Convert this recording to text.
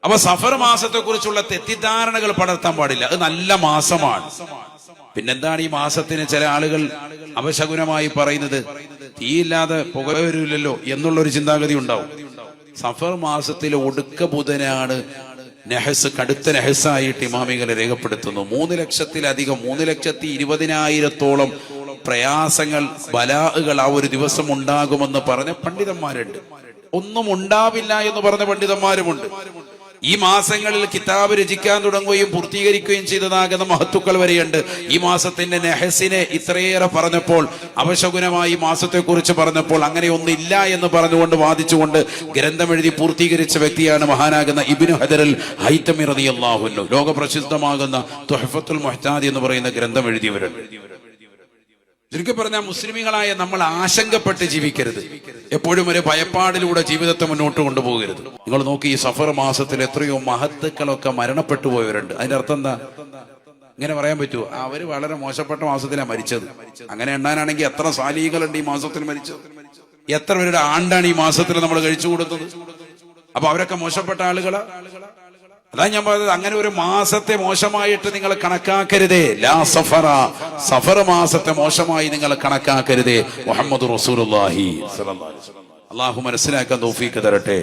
അപ്പൊ സഫർ മാസത്തെ കുറിച്ചുള്ള തെറ്റിദ്ധാരണകൾ പടർത്താൻ പാടില്ല. അത് നല്ല മാസമാണ്. പിന്നെന്താണ് ഈ മാസത്തിന് ചില ആളുകൾ അപശകുനമായി പറയുന്നത്? തീയില്ലാതെ പുക വരില്ലല്ലോ എന്നുള്ളൊരു ചിന്താഗതി ഉണ്ടാവും. സഫർ മാസത്തിലെ ഒടുക്ക ബുധനാണ് നെഹസ്, കടുത്ത നെഹസായിട്ട് ഇമാമികളെ രേഖപ്പെടുത്തുന്നു. 3,00,000-ലധികം 3,20,000-ഓളം പ്രയാസങ്ങൾ, ബലാഹുകൾ ആ ഒരു ദിവസം ഉണ്ടാകുമെന്ന് പറഞ്ഞ പണ്ഡിതന്മാരുണ്ട്. ഒന്നും ഉണ്ടാവില്ല എന്ന് പറഞ്ഞ പണ്ഡിതന്മാരുമുണ്ട്. ഈ മാസങ്ങളിൽ കിതാബ് രചിക്കാൻ തുടങ്ങുകയും പൂർത്തീകരിക്കുകയും ചെയ്തതാകുന്ന മഹത്തുക്കൾ വരെയുണ്ട്. ഈ മാസത്തിന്റെ നെഹസിനെ ഇത്രയേറെ പറഞ്ഞപ്പോൾ, അപശകുനമായി മാസത്തെ കുറിച്ച് പറഞ്ഞപ്പോൾ അങ്ങനെ ഒന്നില്ല എന്ന് പറഞ്ഞുകൊണ്ട് വാദിച്ചുകൊണ്ട് ഗ്രന്ഥം എഴുതി പൂർത്തീകരിച്ച വ്യക്തിയാണ് മഹാനാകുന്ന ഇബ്നു ഹജറുൽ ഹൈതമി റളിയല്ലാഹു അൻഹു. ലോകപ്രസിദ്ധമാകുന്ന തുഹ്ഫത്തുൽ മുഹ്താദി എന്ന് പറയുന്ന ഗ്രന്ഥം എഴുതിയവരുണ്ട്. ചുരുക്കി പറഞ്ഞാൽ മുസ്ലിമീങ്ങളായ നമ്മൾ ആശങ്കപ്പെട്ട് ജീവിക്കരുത്. എപ്പോഴും ഒരു ഭയപ്പാടിലൂടെ ജീവിതത്തെ മുന്നോട്ട് കൊണ്ടുപോകരുത്. നിങ്ങൾ നോക്കി, ഈ സഫർ മാസത്തിൽ എത്രയോ മഹത്തുക്കളൊക്കെ മരണപ്പെട്ടു പോയവരുണ്ട്. അതിന്റെ അർത്ഥം എന്താ? ഇങ്ങനെ പറയാൻ പറ്റുമോ? അവര് വളരെ മോശപ്പെട്ട മാസത്തിലാണ് മരിച്ചത്. അങ്ങനെ എണ്ണാനാണെങ്കിൽ എത്ര സാലികളുണ്ട് ഈ മാസത്തിൽ മരിച്ചത്? എത്ര പേരുടെ ആണ്ടാണ് ഈ മാസത്തിൽ നമ്മൾ കഴിച്ചു കൊടുത്തത്? അപ്പൊ അവരൊക്കെ മോശപ്പെട്ട ആളുകളാ? അതാ ഞാൻ പറഞ്ഞത്, അങ്ങനെ ഒരു മാസത്തെ മോശമായിട്ട് നിങ്ങൾ കണക്കാക്കരുതേ. ലാ സഫറ, സഫർ മാസത്തെ മോശമായി നിങ്ങൾ കണക്കാക്കരുതേ. മുഹമ്മദ് റസൂലുള്ളാഹി സ്വല്ലല്ലാഹു അലൈഹി വസല്ലം. അല്ലാഹു മനസ്സിലാക്കാൻ തൗഫീഖ് തരട്ടെ.